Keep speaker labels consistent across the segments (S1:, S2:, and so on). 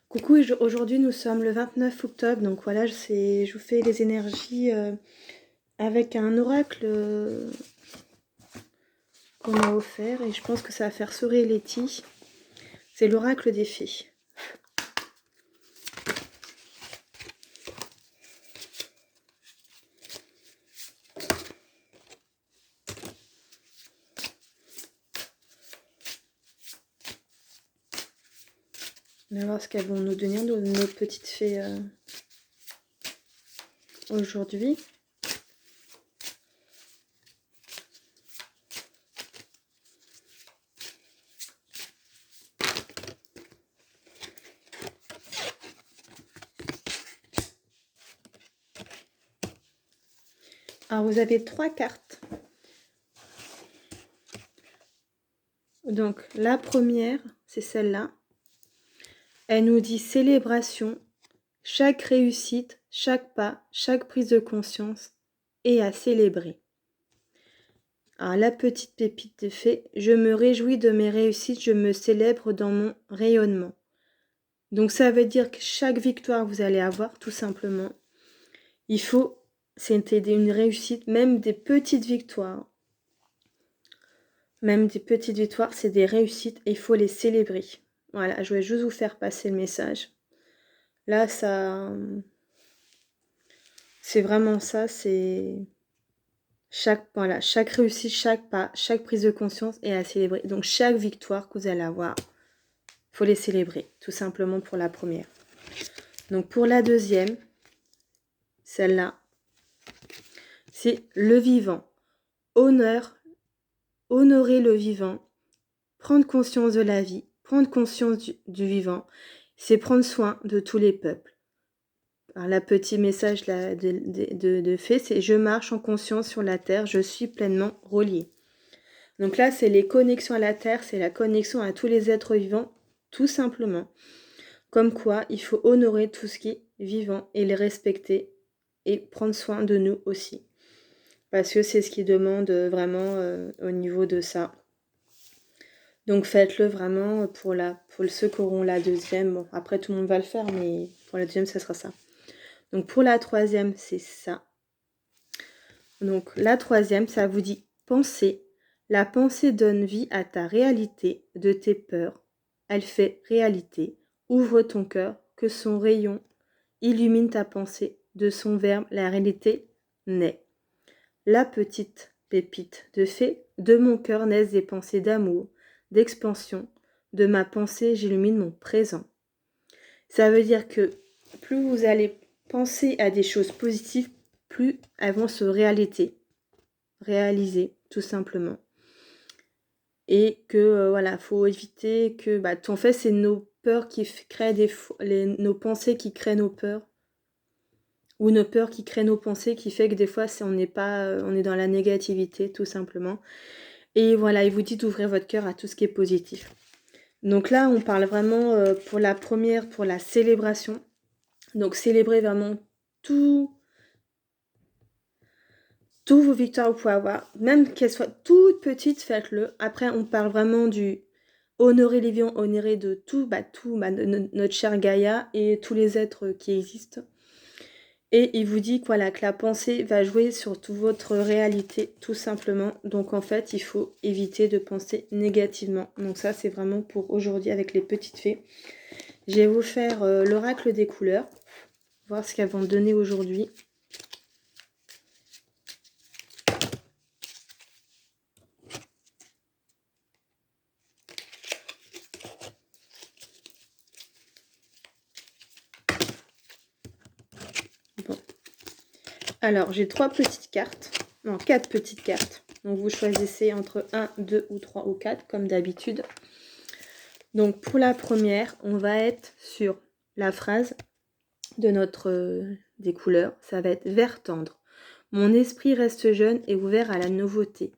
S1: Coucou, aujourd'hui nous sommes le 29 octobre, donc voilà, je vous fais les énergies avec un oracle qu'on m'a offert et je pense que ça va faire sourire Letty. C'est l'oracle des fées. On va voir ce qu'elles vont nous donner, nos petites fées aujourd'hui. Alors vous avez 3 cartes. Donc la première, c'est celle-là. Elle nous dit célébration, chaque réussite, chaque pas, chaque prise de conscience est à célébrer. Alors, la petite pépite de fée, je me réjouis de mes réussites, je me célèbre dans mon rayonnement. Donc ça veut dire que chaque victoire que vous allez avoir, tout simplement, il faut, c'était une réussite, même des petites victoires. Même des petites victoires, c'est des réussites et il faut les célébrer. Voilà, je voulais juste vous faire passer le message. Là, ça... C'est vraiment ça, c'est... chaque réussite, chaque pas, chaque prise de conscience est à célébrer. Donc chaque victoire que vous allez avoir, il faut les célébrer, tout simplement pour la première. Donc pour la deuxième, celle-là, c'est le vivant. Honorer le vivant, prendre conscience de la vie, prendre conscience du vivant, c'est prendre soin de tous les peuples. Alors, la petit message là, de fée, c'est « Je marche en conscience sur la terre, je suis pleinement relié ». Donc là, c'est les connexions à la terre, c'est la connexion à tous les êtres vivants, tout simplement. Comme quoi, il faut honorer tout ce qui est vivant et les respecter et prendre soin de nous aussi. Parce que c'est ce qui demande vraiment au niveau de ça. Donc faites-le vraiment pour ceux qui auront la deuxième. Bon, après, tout le monde va le faire, mais pour la deuxième, ça sera ça. Donc pour la troisième, c'est ça. Donc la troisième, ça vous dit penser. La pensée donne vie à ta réalité, de tes peurs. Elle fait réalité. Ouvre ton cœur, que son rayon illumine ta pensée. De son verbe, la réalité naît. La petite pépite de fée, de mon cœur naissent des pensées d'amour, d'expansion. De ma pensée, j'illumine mon présent. Ça veut dire que plus vous allez penser à des choses positives, plus elles vont se réaliser, tout simplement. Et que, voilà, faut éviter que, en fait, c'est nos peurs qui créent nos pensées qui créent nos peurs. Ou nos peurs qui créent nos pensées, qui fait que des fois, on est dans la négativité, tout simplement. Et voilà, il vous dit d'ouvrir votre cœur à tout ce qui est positif. Donc là, on parle vraiment pour la première, pour la célébration. Donc célébrez vraiment toutes vos victoires que vous pouvez avoir. Même qu'elles soient toutes petites, faites-le. Après, on parle vraiment du honorer les vivants, honorer de tout, notre chère Gaïa et tous les êtres qui existent. Et il vous dit que la pensée va jouer sur toute votre réalité, tout simplement. Donc en fait, il faut éviter de penser négativement. Donc ça, c'est vraiment pour aujourd'hui avec les petites fées. Je vais vous faire l'oracle des couleurs. Voir ce qu'elles vont donner aujourd'hui. Bon. Alors, j'ai 3 petites cartes. Non, 4 petites cartes. Donc, vous choisissez entre 1, 2 ou 3 ou 4, comme d'habitude. Donc, pour la première, on va être sur la phrase de des couleurs. Ça va être vert tendre. Mon esprit reste jeune et ouvert à la nouveauté.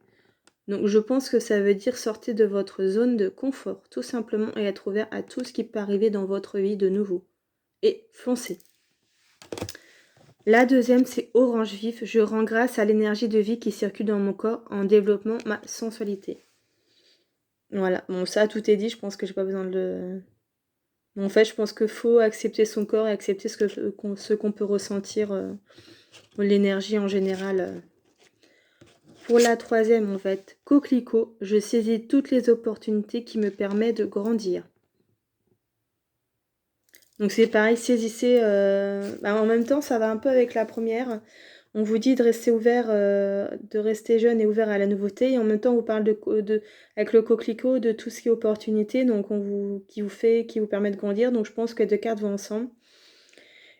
S1: Donc, je pense que ça veut dire sortir de votre zone de confort, tout simplement, et être ouvert à tout ce qui peut arriver dans votre vie de nouveau. Et foncez. La deuxième, c'est orange vif. Je rends grâce à l'énergie de vie qui circule dans mon corps en développant ma sensualité. Voilà, bon, ça, tout est dit. Je pense que j'ai pas besoin de En fait, je pense qu'il faut accepter son corps et accepter ce qu'on peut ressentir, l'énergie en général. Pour la troisième, en fait, coquelicot, je saisis toutes les opportunités qui me permettent de grandir. Donc c'est pareil, saisissez, en même temps, ça va un peu avec la première. On vous dit de rester ouvert, de rester jeune et ouvert à la nouveauté, et en même temps, on vous parle avec le coquelicot, de tout ce qui est opportunité, donc qui vous permet de grandir. Donc je pense que les deux cartes vont ensemble.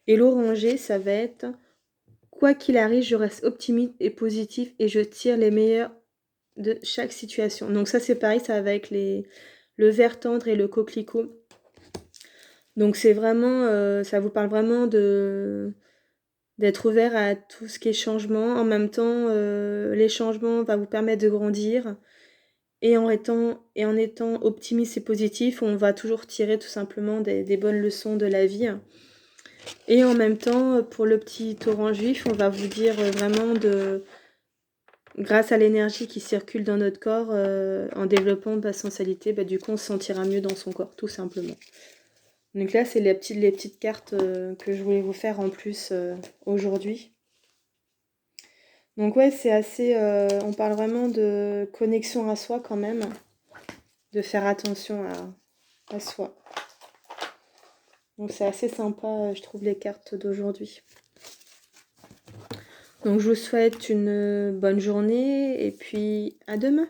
S1: Et l'oranger, ça va être quoi qu'il arrive, je reste optimiste et positif et je tire les meilleurs de chaque situation. Donc ça, c'est pareil, ça va avec le vert tendre et le coquelicot. Donc c'est vraiment, ça vous parle vraiment d'être ouvert à tout ce qui est changement. En même temps, les changements vont vous permettre de grandir. Et en étant optimiste et positif, on va toujours tirer tout simplement des bonnes leçons de la vie. Et en même temps, pour le petit torrent juif, on va vous dire vraiment grâce à l'énergie qui circule dans notre corps, en développant de la sensualité, du coup on se sentira mieux dans son corps, tout simplement. Donc là, c'est les petites cartes que je voulais vous faire en plus aujourd'hui. Donc ouais, c'est assez... on parle vraiment de connexion à soi quand même, de faire attention à soi. Donc c'est assez sympa, je trouve, les cartes d'aujourd'hui. Donc je vous souhaite une bonne journée et puis à demain.